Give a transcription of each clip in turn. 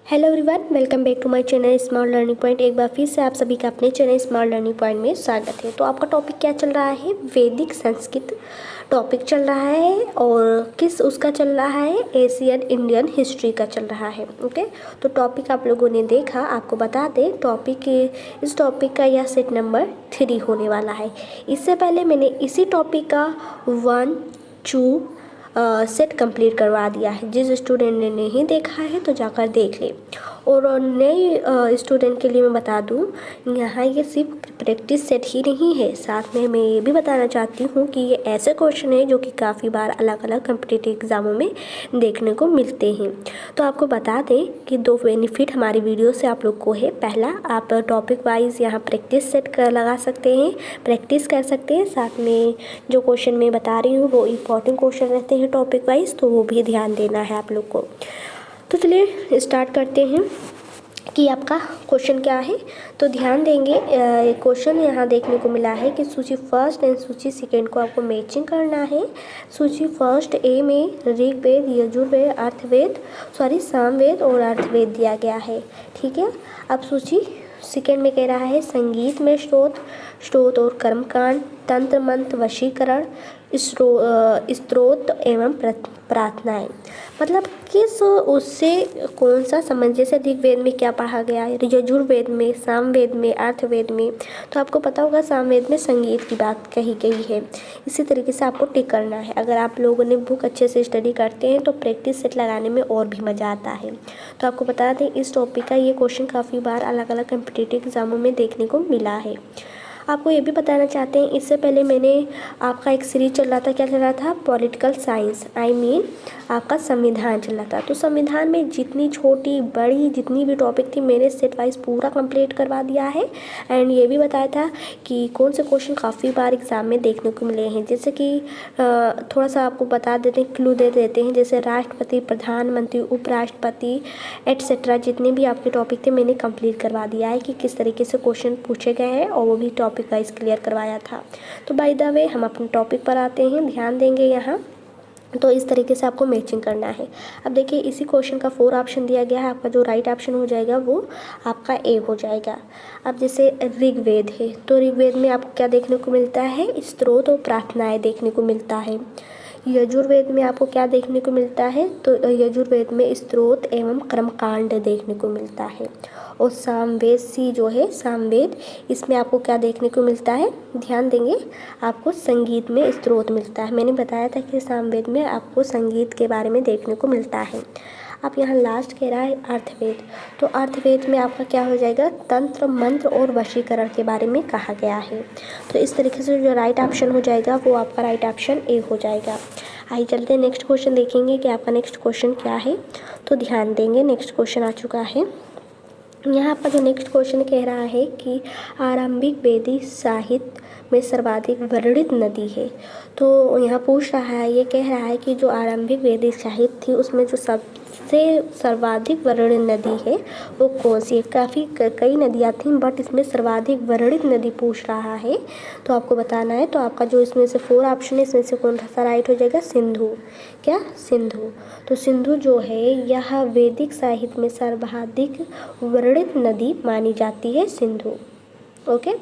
Hello everyone, welcome back to my channel smart learning point. एक बार फिर से आप सभी का अपने चैनल स्मार्ट लर्निंग पॉइंट में स्वागत है। तो आपका टॉपिक क्या चल रहा है? वैदिक संस्कृत टॉपिक चल रहा है और किस उसका चल रहा है? एशियन इंडियन हिस्ट्री का चल रहा है। ओके, तो टॉपिक आप लोगों ने देखा। आपको बता दें इस टॉपिक का यह सेट नंबर 3 होने वाला है। इससे पहले मैंने इसी टॉपिक का 1, 2 सेट कंप्लीट करवा दिया है। जिस स्टूडेंट ने नहीं देखा है तो जाकर देख ले। और नए स्टूडेंट के लिए मैं बता दूं, यहाँ ये सिर्फ प्रैक्टिस सेट ही नहीं है, साथ में मैं ये भी बताना चाहती हूँ कि ये ऐसे क्वेश्चन है जो कि काफ़ी बार अलग अलग कॉम्पिटिटिव एग्ज़ामों में देखने को मिलते हैं। तो आपको बता दें कि 2 बेनिफिट हमारी वीडियो से आप लोग को है। पहला, आप टॉपिक वाइज यहाँ प्रैक्टिस सेट कर लगा सकते हैं, प्रैक्टिस कर सकते हैं। साथ में जो क्वेश्चन मैं बता रही हूँ वो इम्पॉर्टेंट क्वेश्चन रहते हैं टॉपिक वाइज, तो वो भी ध्यान देना है आप लोग को। तो चलिए स्टार्ट करते हैं कि आपका क्वेश्चन क्या है। तो ध्यान देंगे, क्वेश्चन यहाँ देखने को मिला है कि सूची फर्स्ट एंड सूची सेकेंड को आपको मैचिंग करना है। सूची फर्स्ट ए में ऋग्वेद, यजुर्वेद, सामवेद और अर्थवेद दिया गया है। ठीक है। अब सूची सेकेंड में कह रहा है संगीत में स्त्रोत और कर्मकांड, तंत्र मंत्र, वशीकरण, स्तोत्र एवं प्रार्थनाएं। मतलब किस उससे कौन सा संबंध, जैसे ऋग्वेद में क्या पढ़ा गया है, यजुर्वेद में, सामवेद में, अर्थवेद में। तो आपको पता होगा सामवेद में संगीत की बात कही गई है। इसी तरीके से आपको टिक करना है। अगर आप लोगों ने बुक अच्छे से स्टडी करते हैं तो प्रैक्टिस सेट लगाने में और भी मज़ा आता है। तो आपको बता दें, इस टॉपिक का ये क्वेश्चन काफ़ी बार अलग अलग कॉम्पिटिटिव एग्जामों में देखने को मिला है। आपको ये भी बताना चाहते हैं, इससे पहले मैंने आपका एक सीरीज चल रहा था, क्या चल रहा था? पॉलिटिकल साइंस, आपका संविधान चल रहा था। तो संविधान में जितनी छोटी बड़ी जितनी भी टॉपिक थी मैंने सेट वाइज पूरा कंप्लीट करवा दिया है। एंड ये भी बताया था कि कौन से क्वेश्चन काफ़ी बार एग्जाम में देखने को मिले हैं। जैसे कि थोड़ा सा आपको बता देते हैं, क्लू दे देते हैं। जैसे राष्ट्रपति, प्रधानमंत्री, उपराष्ट्रपति एटसेट्रा जितने भी आपके टॉपिक थे मैंने कंप्लीट करवा दिया है कि किस तरीके से क्वेश्चन पूछे गए हैं, और वो भी टॉपिक वाइज क्लियर करवाया था। तो बाय द वे हम अपने टॉपिक पर आते हैं। ध्यान देंगे यहाँ, तो इस तरीके से आपको मैचिंग करना है। अब देखिए, इसी क्वेश्चन का 4 ऑप्शन दिया गया है। आपका जो राइट ऑप्शन हो जाएगा वो आपका ए हो जाएगा। अब जैसे ऋग्वेद है, तो ऋग्वेद में आपको क्या देखने को मिलता है? स्तोत्र और प्रार्थनाएं देखने को मिलता है। यजुर्वेद में आपको क्या देखने को मिलता है? तो यजुर्वेद में स्तोत्र एवं कर्मकांड देखने को मिलता है। और सामवेद इसमें आपको क्या देखने को मिलता है? ध्यान देंगे, आपको संगीत में स्तोत्र मिलता है। मैंने बताया था कि सामवेद में आपको संगीत के बारे में देखने को मिलता है। अब यहाँ लास्ट कह रहा है अर्थवेद। तो अर्थवेद में आपका क्या हो जाएगा? तंत्र मंत्र और वशीकरण के बारे में कहा गया है। तो इस तरीके से जो राइट ऑप्शन हो जाएगा वो आपका राइट ऑप्शन ए हो जाएगा। आइए चलते हैं नेक्स्ट क्वेश्चन देखेंगे कि आपका नेक्स्ट क्वेश्चन क्या है। तो ध्यान देंगे, नेक्स्ट क्वेश्चन आ चुका है। यहाँ पर जो नेक्स्ट क्वेश्चन कह रहा है कि आरंभिक वैदिक साहित्य में सर्वाधिक वर्णित नदी है। तो यहाँ पूछ रहा है, ये कह रहा है कि जो आरंभिक वैदिक साहित्य थी उसमें जो सबसे सर्वाधिक वर्णित नदी है वो कौन सी है? काफ़ी कई नदियाँ थीं बट इसमें सर्वाधिक वर्णित नदी पूछ रहा है, तो आपको बताना है। तो आपका जो इसमें से 4 ऑप्शन है, इसमें से कौन सा राइट हो जाएगा? सिंधु। क्या? सिंधु। तो सिंधु जो है यह वैदिक साहित्य में सर्वाधिक वर्णित नदी मानी जाती है, सिंधु। ओके,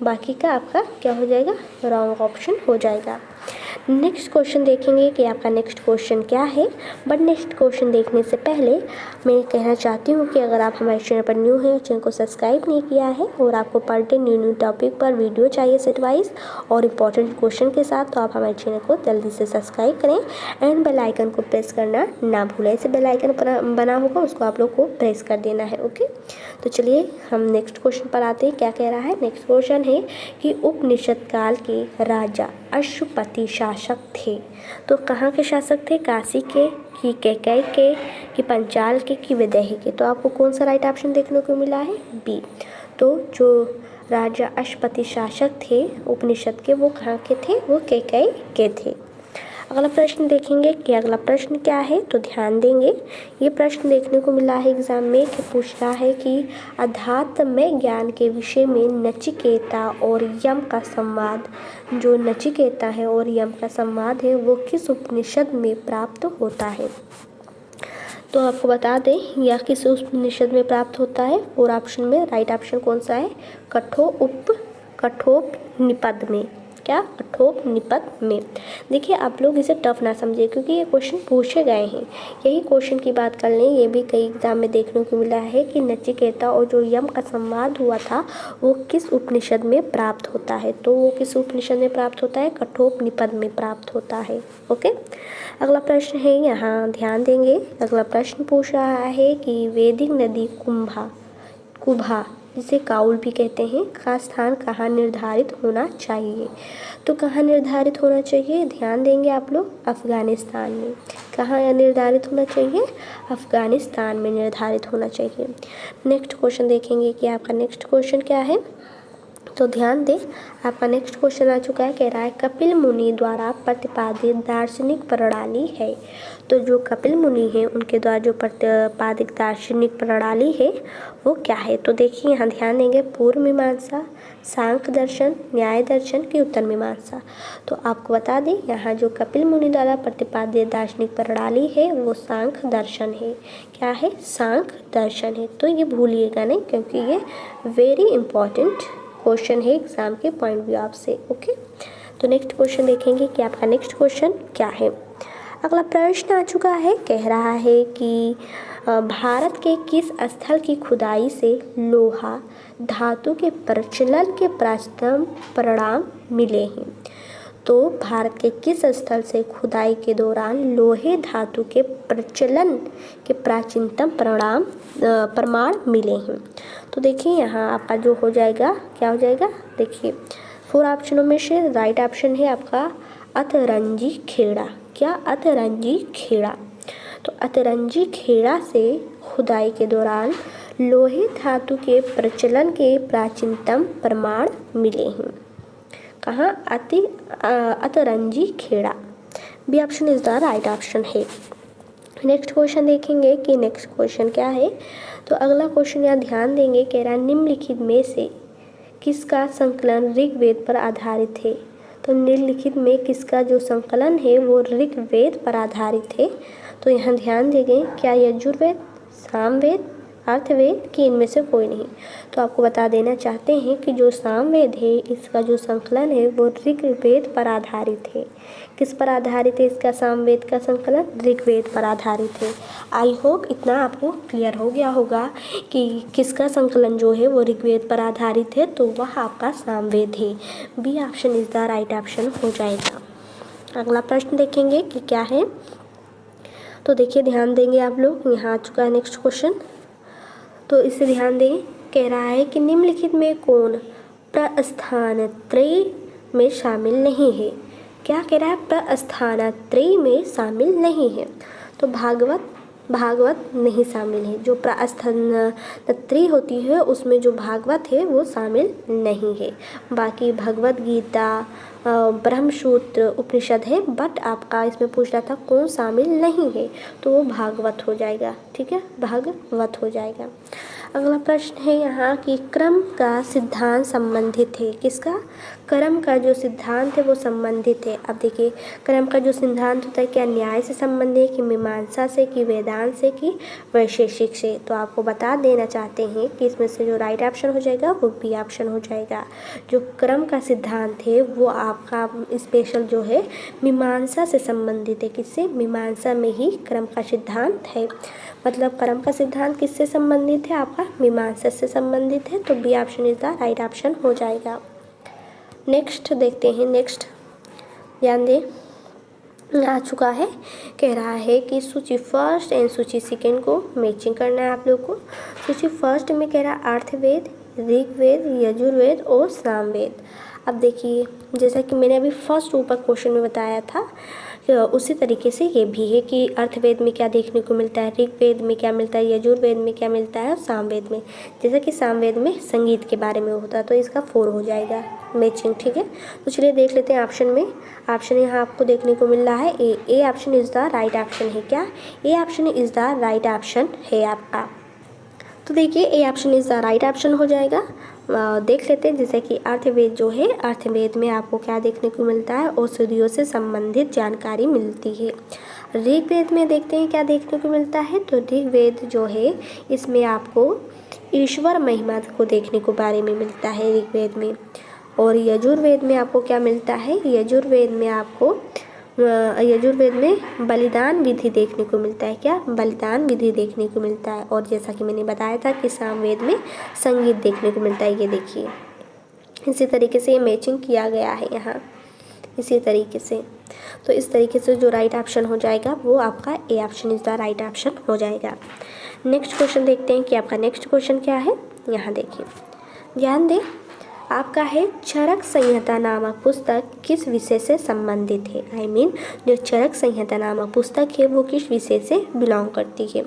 बाकी का आपका क्या हो जाएगा? रॉन्ग ऑप्शन हो जाएगा। नेक्स्ट क्वेश्चन देखेंगे कि आपका नेक्स्ट क्वेश्चन क्या है। बट नेक्स्ट क्वेश्चन देखने से पहले मैं कहना चाहती हूँ कि अगर आप हमारे चैनल पर न्यू हैं, चैनल को सब्सक्राइब नहीं किया है और आपको पर डे न्यू टॉपिक पर वीडियो चाहिए सेट वाइज और इम्पॉर्टेंट क्वेश्चन के साथ, तो आप हमारे चैनल को जल्दी से सब्सक्राइब करें एंड बेल आइकन को प्रेस करना ना भूलें। ऐसे बेल आइकन बना होगा उसको आप लोग को प्रेस कर देना है। ओके, तो चलिए हम नेक्स्ट क्वेश्चन पर आते हैं। क्या कह रहा है? नेक्स्ट क्वेश्चन है कि उपनिषद काल के राजा अश्वपति शासक थे। तो कहाँ के शासक थे? काशी के, कि कैकेय के, कि पंचाल के, कि विदेही के? तो आपको कौन सा राइट ऑप्शन देखने को मिला है? बी। तो जो राजा अश्वपति शासक थे उपनिषद के, वो कहाँ के थे? वो कैकेय के थे। अगला प्रश्न देखेंगे कि अगला प्रश्न क्या है। तो ध्यान देंगे, ये प्रश्न देखने को मिला है एग्जाम में कि पूछ रहा है कि अध्यात्म ज्ञान के विषय में नचिकेता और यम का संवाद, जो नचिकेता है और यम का संवाद है वो किस उपनिषद में प्राप्त होता है? तो आपको बता दें यह किस उपनिषद में प्राप्त होता है। और ऑप्शन में राइट ऑप्शन कौन सा है, कठोपनिषद में। क्या, कठोपनिषद में। देखिए आप लोग इसे टफ ना समझे क्योंकि ये क्वेश्चन पूछे गए हैं। यही क्वेश्चन की बात कर लें, ये भी कई एग्जाम में देखने को मिला है कि नचिकेता और जो यम का संवाद हुआ था वो किस उपनिषद में प्राप्त होता है। तो वो किस उपनिषद में प्राप्त होता है, कठोपनिषद में प्राप्त होता है। ओके, अगला प्रश्न है, यहाँ ध्यान देंगे। अगला प्रश्न पूछ रहा है कि वैदिक नदी कुभा जिसे काउल भी कहते हैं का स्थान कहाँ निर्धारित होना चाहिए। तो कहाँ निर्धारित होना चाहिए, ध्यान देंगे आप लोग, अफ़गानिस्तान में। कहाँ निर्धारित होना चाहिए, अफ़गानिस्तान में निर्धारित होना चाहिए। नेक्स्ट क्वेश्चन देखेंगे कि आपका नेक्स्ट क्वेश्चन क्या है। तो ध्यान दें, आपका नेक्स्ट क्वेश्चन आ चुका है, कह रहा है कपिल मुनि द्वारा प्रतिपादित दार्शनिक प्रणाली है। तो जो कपिल मुनि हैं उनके द्वारा जो प्रतिपादित दार्शनिक प्रणाली है वो क्या है। तो देखिए यहाँ ध्यान देंगे, पूर्व मीमांसा, सांख्य दर्शन, न्याय दर्शन की उत्तर मीमांसा। तो आपको बता दें यहाँ जो कपिल मुनि द्वारा प्रतिपादित दार्शनिक प्रणाली है वो सांख्य दर्शन है। क्या है, सांख्य दर्शन है। तो ये भूलिएगा नहीं क्योंकि ये वेरी इंपॉर्टेंट क्वेश्चन है एग्जाम के पॉइंट व्यू ऑफ से। ओके, तो नेक्स्ट क्वेश्चन देखेंगे कि आपका नेक्स्ट क्वेश्चन क्या है। अगला प्रश्न आ चुका है, कह रहा है कि भारत के किस स्थल की खुदाई से लोहा धातु के प्रचलन के प्राचीनतम परिणाम मिले हैं। तो भारत के किस स्थल से खुदाई के दौरान लोहे धातु के प्रचलन के प्राचीनतम प्रमाण मिले हैं। तो देखिए यहाँ आपका जो हो जाएगा, क्या हो जाएगा, देखिए 4 ऑप्शनों में से राइट ऑप्शन है आपका अतरंजी खेड़ा। क्या, अतरंजी खेड़ा। तो अतरंजी खेड़ा से खुदाई के दौरान लोहे धातु के प्रचलन के प्राचीनतम प्रमाण मिले हैं। कहाँ, Atranji Khera. B option is the right option है। नेक्स्ट क्वेश्चन देखेंगे कि नेक्स्ट क्वेश्चन क्या है। तो अगला क्वेश्चन यहाँ ध्यान देंगे, कह रहा है निम्नलिखित में से किसका संकलन ऋग्वेद पर आधारित है। तो निम्नलिखित में किसका जो संकलन है वो ऋग्वेद पर आधारित है। तो यहाँ ध्यान देंगे, क्या यजुर्वेद, सामवेद, अर्थवेद कि इनमें से कोई नहीं। तो आपको बता देना चाहते हैं कि जो सामवेद है इसका जो संकलन है वो ऋग्वेद पर आधारित है। किस पर आधारित है इसका सामवेद का संकलन, ऋग्वेद पर आधारित है। आई होप इतना आपको क्लियर हो गया होगा कि किसका संकलन जो है वो ऋग्वेद पर आधारित है, तो वह आपका सामवेद है। B option is the right option हो जाएगा। अगला प्रश्न देखेंगे कि क्या है। तो देखिए ध्यान देंगे आप लोग, यहाँ आ चुका है नेक्स्ट क्वेश्चन। तो इसे ध्यान दें, कह रहा है कि निम्नलिखित में कौन प्रस्थानत्रयी में शामिल नहीं है। क्या कह रहा है, प्रस्थानत्रयी में शामिल नहीं है। तो भागवत नहीं शामिल है। जो प्रस्थानत्रयी होती है उसमें जो भागवत है वो शामिल नहीं है। बाकी भगवत गीता, ब्रह्मसूत्र उपनिषद है, बट आपका इसमें पूछ रहा था कौन शामिल नहीं है, तो वो भागवत हो जाएगा। ठीक है, भागवत हो जाएगा। अगला प्रश्न है यहाँ कि क्रम का सिद्धांत संबंधित है। किसका, क्रम का जो सिद्धांत है वो संबंधित है। अब देखिए क्रम का जो सिद्धांत होता है क्या न्याय से संबंधित है कि मीमांसा से कि वेदांत से कि वैशेषिक से। तो आपको बता देना चाहते हैं कि इसमें से जो राइट ऑप्शन हो जाएगा वो बी ऑप्शन हो जाएगा। जो क्रम का सिद्धांत है वो आपका स्पेशल जो है मीमांसा से संबंधित है। किससे, मीमांसा में ही क्रम का सिद्धांत है। मतलब क्रम का सिद्धांत किससे संबंधित है, आपका मीमांसा से संबंधित है। तो B option is the right option हो जाएगा। नेक्स्ट देखते हैं, नेक्स्ट ध्यान दें, आ चुका है, कह रहा है कि सूची फर्स्ट एंड सूची सेकेंड को मैचिंग करना है आप लोग को। सूची फर्स्ट में कह रहा है अर्थवेद, ऋग्वेद, यजुर्वेद और सामवेद। अब देखिए जैसा कि मैंने अभी फर्स्ट ऊपर क्वेश्चन में बताया था, उसी तरीके से ये भी है कि अर्थवेद में क्या देखने को मिलता है, ऋग्वेद में क्या मिलता है, यजुर्वेद में क्या मिलता है और सामवेद में। जैसा कि सामवेद में संगीत के बारे में होता है तो इसका 4 हो जाएगा मैचिंग। ठीक है, तो चलिए देख लेते हैं ऑप्शन में। ऑप्शन यहाँ आपको देखने को मिल रहा है A option is the right option है। क्या, A option is the right option है आपका। तो देखिए A option is the right option हो जाएगा। देख लेते हैं जैसे कि अर्थवेद जो है, अर्थवेद में आपको क्या देखने को मिलता है, औषधियों से संबंधित जानकारी मिलती है। ऋग्वेद में देखते हैं क्या देखने को मिलता है। तो ऋग्वेद जो है इसमें आपको ईश्वर महिमा को देखने को बारे में मिलता है ऋग्वेद में। और यजुर्वेद में आपको क्या मिलता है, यजुर्वेद में आपको यजुर्वेद में बलिदान विधि देखने को मिलता है। क्या, बलिदान विधि देखने को मिलता है। और जैसा कि मैंने बताया था कि सामवेद में संगीत देखने को मिलता है। ये देखिए इसी तरीके से ये मैचिंग किया गया है यहाँ, इसी तरीके से। तो इस तरीके से जो राइट ऑप्शन हो जाएगा वो आपका ए option is the right option हो जाएगा। नेक्स्ट क्वेश्चन देखते हैं कि आपका नेक्स्ट क्वेश्चन क्या है। यहाँ देखिए, ध्यान दें, आपका है चरक संहिता नामक पुस्तक किस विषय से संबंधित है। I mean, जो चरक संहिता नामक पुस्तक है वो किस विषय से बिलोंग करती है।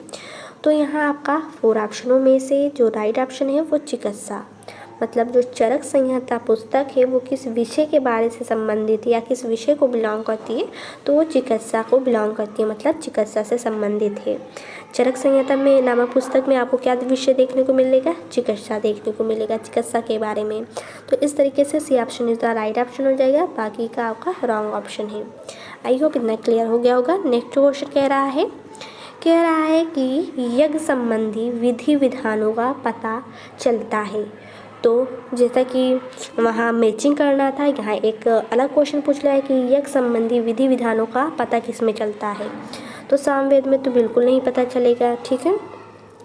तो यहाँ आपका 4 ऑप्शनों में से जो राइट ऑप्शन है वो चिकित्सा, मतलब जो चरक संहिता पुस्तक है वो किस विषय के बारे से संबंधित है या किस विषय को बिलोंग करती है, तो वो चिकित्सा को बिलोंग करती है, मतलब चिकित्सा से संबंधित है। चरक संहिता में नामक पुस्तक में आपको क्या विषय देखने को मिलेगा, चिकित्सा देखने को मिलेगा, चिकित्सा के बारे में। तो इस तरीके से C option is the right option हो जाएगा, बाकी का आपका रॉन्ग ऑप्शन है। आई होप इतना क्लियर हो गया होगा। नेक्स्ट क्वेश्चन कह रहा है कि यज्ञ संबंधी विधि विधानों का पता चलता है। तो जैसा कि वहाँ मैचिंग करना था, यहाँ एक अलग क्वेश्चन पूछ रहा है कि यज्ञ संबंधी विधि विधानों का पता किस में चलता है। तो सामवेद में तो बिल्कुल नहीं पता चलेगा, ठीक है,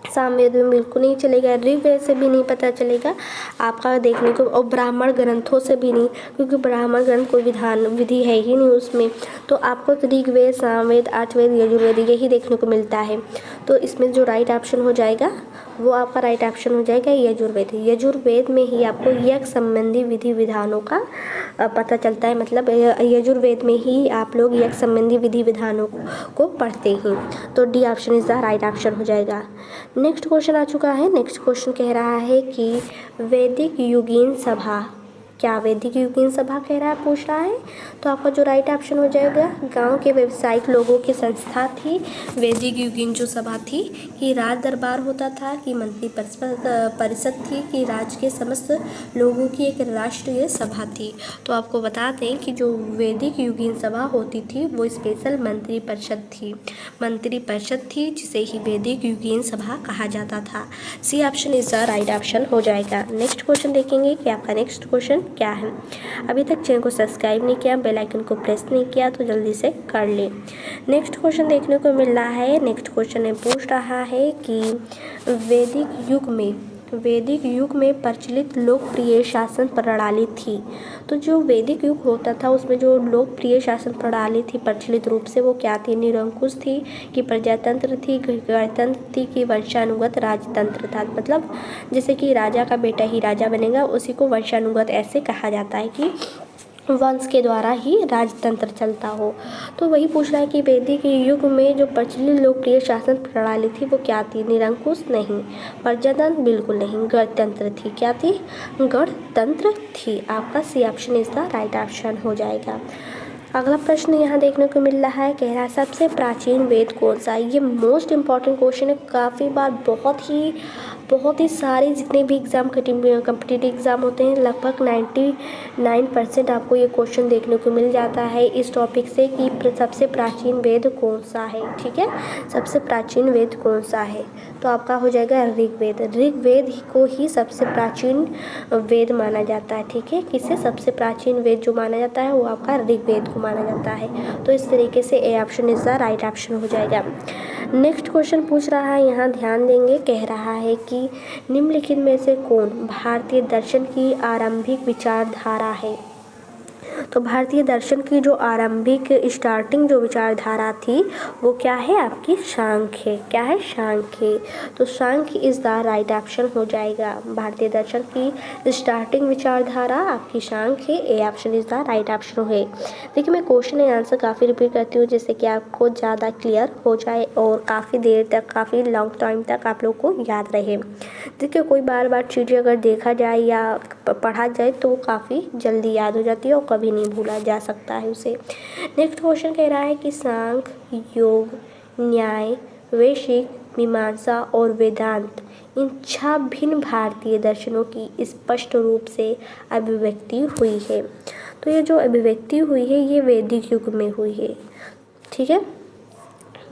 सामवेद में बिल्कुल नहीं चलेगा, ऋग्वेद से भी नहीं पता चलेगा आपका देखने को, और ब्राह्मण ग्रंथों से भी नहीं, क्योंकि ब्राह्मण ग्रंथ कोई विधान विधि है ही नहीं उसमें। तो आपको तो ऋग्वेद, सामवेद, अथर्ववेद, यजुर्वेद यही देखने को मिलता है। तो इसमें जो राइट ऑप्शन हो जाएगा वो आपका राइट ऑप्शन हो जाएगा यजुर्वेद। यजुर्वेद में ही आपको यज्ञ संबंधी विधि विधानों का पता चलता है, मतलब यजुर्वेद में ही आप लोग यज्ञ संबंधी विधि विधानों को पढ़ते हैं। तो D option is the right option हो जाएगा। नेक्स्ट क्वेश्चन आ चुका है। नेक्स्ट क्वेश्चन कह रहा है कि वैदिक युगीन सभा, क्या वैदिक युगीन सभा कह रहा है, पूछ रहा है। तो आपका जो राइट ऑप्शन हो जाएगा, गांव के व्यावसायिक लोगों की संस्था थी वैदिक युगीन जो सभा थी, कि राज दरबार होता था, कि मंत्री परिषद थी, कि राज्य के समस्त लोगों की एक राष्ट्रीय सभा थी। तो आपको बता दें कि जो वैदिक युगीन सभा होती थी वो स्पेशल मंत्री परिषद थी जिसे ही वैदिक युगीन सभा कहा जाता था। C option is the right option हो जाएगा। नेक्स्ट क्वेश्चन देखेंगे कि आपका नेक्स्ट क्वेश्चन क्या है। अभी तक चैनल को सब्सक्राइब नहीं किया, बेल आइकन को प्रेस नहीं किया तो जल्दी से कर ले। नेक्स्ट क्वेश्चन देखने को मिल रहा है। नेक्स्ट क्वेश्चन में पूछ रहा है कि वैदिक युग में प्रचलित लोकप्रिय शासन प्रणाली थी। तो जो वैदिक युग होता था उसमें जो लोकप्रिय शासन प्रणाली थी प्रचलित रूप से, वो क्या थी, निरंकुश थी, कि प्रजातंत्र थी, गणतंत्र थी, कि वंशानुगत राजतंत्र था। मतलब जैसे कि राजा का बेटा ही राजा बनेगा, उसी को वंशानुगत ऐसे कहा जाता है कि वंश के द्वारा ही राजतंत्र चलता हो। तो वही पूछ रहा है कि वैदिक युग में जो प्रचलित लोकप्रिय शासन प्रणाली थी वो क्या थी, निरंकुश नहीं, प्रजातंत्र बिल्कुल नहीं, गणतंत्र थी। क्या थी, गणतंत्र थी। आपका C option is the right option हो जाएगा। अगला प्रश्न यहाँ देखने को मिल रहा है, कह रहा है सबसे प्राचीन वेद कौन सा है। ये मोस्ट इम्पॉर्टेंट क्वेश्चन है, काफ़ी बार बहुत ही सारे जितने भी एग्ज़ाम कम्पिटिटिव एग्ज़ाम होते हैं लगभग 99% आपको ये क्वेश्चन देखने को मिल जाता है इस टॉपिक से, कि सबसे प्राचीन वेद कौन सा है। ठीक है, सबसे प्राचीन वेद कौन सा है, तो आपका हो जाएगा ऋग्वेद। ऋग्वेद को ही सबसे प्राचीन वेद माना जाता है। ठीक है, किसे सबसे प्राचीन वेद जो माना जाता है वो आपका ऋग्वेद को माना जाता है। तो इस तरीके से ए option is the right option हो जाएगा। नेक्स्ट क्वेश्चन पूछ रहा है, यहाँ ध्यान देंगे, कह रहा है कि निम्नलिखित में से कौन भारतीय दर्शन की आरंभिक विचारधारा है। तो भारतीय दर्शन की जो आरंभिक स्टार्टिंग जो विचारधारा थी वो क्या है, आपकी सांख्य। क्या है, सांख्य। तो Sankhya is the right option हो जाएगा। भारतीय दर्शन की स्टार्टिंग विचारधारा आपकी Sankhya, A option is the right option है। देखिए मैं क्वेश्चन एंड आंसर काफ़ी रिपीट करती हूँ जिससे कि आपको ज़्यादा क्लियर हो जाए और काफ़ी देर तक, काफ़ी लॉन्ग टाइम तक आप लोग को याद रहे। देखिए कोई बार बार चीज़ें अगर देखा जाए या पढ़ा जाए तो वो काफ़ी जल्दी याद हो जाती है और कभी नहीं भूला जा सकता है उसे। नेक्स्ट क्वेश्चन कह रहा है कि सांख्य, योग, न्याय, वैशेषिक, मीमांसा और वेदांत इन 6 भिन्न भारतीय दर्शनों की स्पष्ट रूप से अभिव्यक्ति हुई है। तो ये जो अभिव्यक्ति हुई है ये वैदिक युग में हुई है। ठीक है,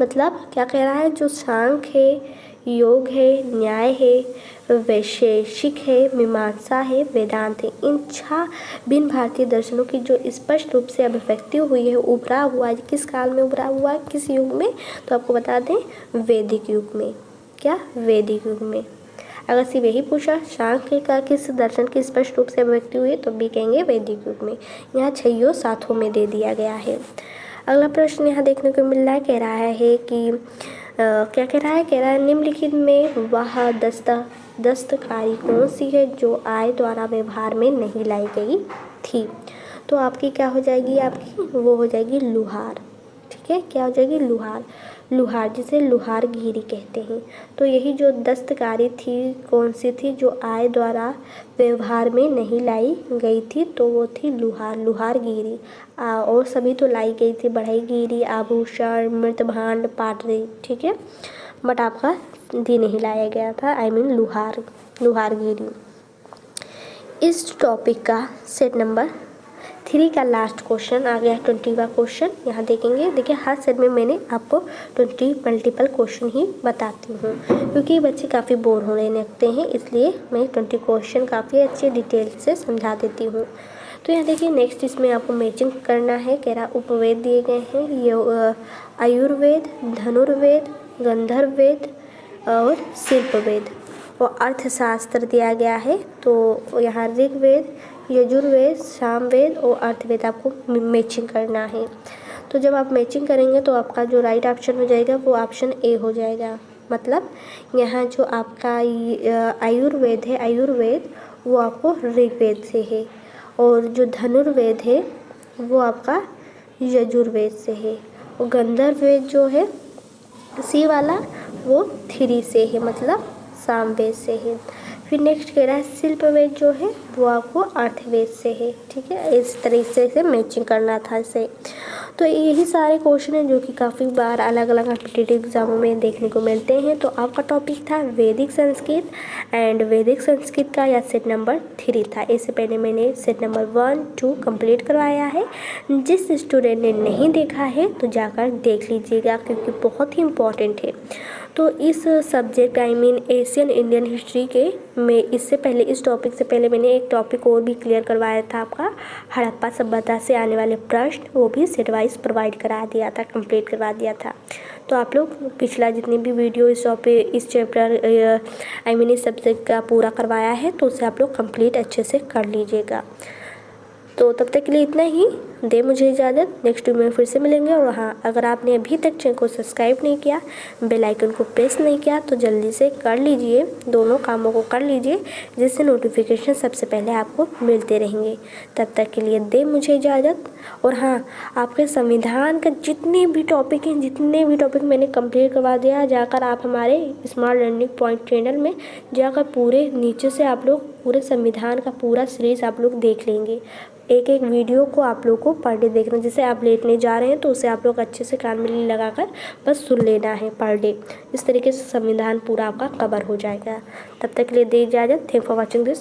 मतलब क्या कह रहा है, जो सांख्य है, योग है, न्याय है, वैशेषिक है, मीमांसा है, वेदांत है, इन 6 भिन्न भारतीय दर्शनों की जो स्पष्ट रूप से अभिव्यक्ति हुई है, उभरा हुआ है, किस काल में उभरा हुआ है, किस युग में, तो आपको बता दें वैदिक युग में। क्या? वैदिक युग में। अगर सिर्फ यही पूछा सांख्य का किस दर्शन की स्पष्ट रूप से अभिव्यक्ति हुई है तो भी कहेंगे वैदिक युग में। यहाँ 6 साथों में दे दिया गया है। अगला प्रश्न यहाँ देखने को मिल रहा है, कह रहा है कि क्या कह रहा है, निम्नलिखित में वह दस्तकारी कौन सी है जो आय द्वारा व्यवहार में नहीं लाई गई थी। तो आपकी क्या हो जाएगी, आपकी वो हो जाएगी लुहार। ठीक है, क्या हो जाएगी, लुहार। लुहार जिसे लुहारगिरी कहते हैं। तो यही जो दस्तकारी थी कौन सी थी जो आय द्वारा व्यवहार में नहीं लाई गई थी, तो वो थी लुहारगिरी। और सभी तो लाई गई थी, बढ़ईगिरी, आभूषण, मृतभांड, पाटरी। ठीक है, बट आपका दी नहीं लाया गया था, I mean लुहारगिरी। इस टॉपिक का सेट नंबर 3 का लास्ट क्वेश्चन आ गया, 20वां क्वेश्चन। यहाँ देखेंगे, देखिए हर सेट में मैंने आपको 20 मल्टीपल क्वेश्चन ही बताती हूँ, क्योंकि बच्चे काफ़ी बोर होने लगते हैं, इसलिए मैं 20 क्वेश्चन काफ़ी अच्छे डिटेल से समझा देती हूँ। तो यहाँ देखिए नेक्स्ट इसमें आपको मैचिंग करना है। कह रहा उपवेद दिए गए हैं, ये आयुर्वेद, धनुर्वेद, गंधर्व वेद और शिल्पवेद। और अर्थशास्त्र दिया गया है, तो यहाँ ऋग्वेद, यजुर्वेद, सामवेद और अर्थवेद आपको मैचिंग करना है। तो जब आप मैचिंग करेंगे तो आपका जो राइट ऑप्शन हो जाएगा वो ऑप्शन ए हो जाएगा। मतलब यहाँ जो आपका आयुर्वेद है, आयुर्वेद वो आपको ऋग्वेद से है, और जो धनुर्वेद है वो आपका यजुर्वेद से है, और गंधर्व वेद जो है सी वाला वो 3 से है, मतलब सामवेद से है। फिर नेक्स्ट कह रहा है शिल्पवेद जो है वो आपको अर्थवेद से है। ठीक है, इस तरीके से मैचिंग करना था इसे। तो यही सारे क्वेश्चन हैं जो कि काफ़ी बार अलग अलग कॉम्पिटिटिव एग्जामों में देखने को मिलते हैं। तो आपका टॉपिक था वैदिक संस्कृत, एंड वैदिक संस्कृत का या सेट नंबर 3 था। इससे पहले मैंने सेट नंबर 1, 2 कंप्लीट करवाया है। जिस स्टूडेंट ने नहीं देखा है तो जाकर देख लीजिएगा, क्योंकि बहुत ही इम्पॉर्टेंट है। तो इस subject I mean Asian Indian history के में इससे पहले, इस टॉपिक से पहले मैंने एक टॉपिक और भी क्लियर करवाया था आपका, हड़प्पा सभ्यता से आने वाले प्रश्न, वो भी सेट वाइज प्रोवाइड करा दिया था, कंप्लीट करवा दिया था। तो आप लोग पिछला जितनी भी वीडियो इस चैप्टर I मीन इस सब्जेक्ट का पूरा करवाया है तो उसे आप लोग कंप्लीट अच्छे से कर लीजिएगा। तो तब तक के लिए इतना ही, दे मुझे इजाज़त। नेक्स्ट वीडियो में फिर से मिलेंगे। और हाँ, अगर आपने अभी तक चैनल को सब्सक्राइब नहीं किया, बेल आइकन को प्रेस नहीं किया, तो जल्दी से कर लीजिए, दोनों कामों को कर लीजिए, जिससे नोटिफिकेशन सबसे पहले आपको मिलते रहेंगे। तब तक के लिए दे मुझे इजाज़त। और हाँ, आपके संविधान का जितने भी टॉपिक हैं, जितने भी टॉपिक मैंने कंप्लीट करवा दिया, जाकर आप हमारे स्मार्ट लर्निंग पॉइंट चैनल में जाकर पूरे नीचे से आप लोग पूरे संविधान का पूरा सीरीज़ आप लोग देख लेंगे। एक एक वीडियो को आप लोग को पर डे देखना, जैसे आप लेटने जा रहे हैं तो उसे आप लोग अच्छे से कान में लगाकर बस सुन लेना है पर डे। इस तरीके से संविधान पूरा आपका कवर हो जाएगा। तब तक के लिए दे इजाज़त। Thank for watching this.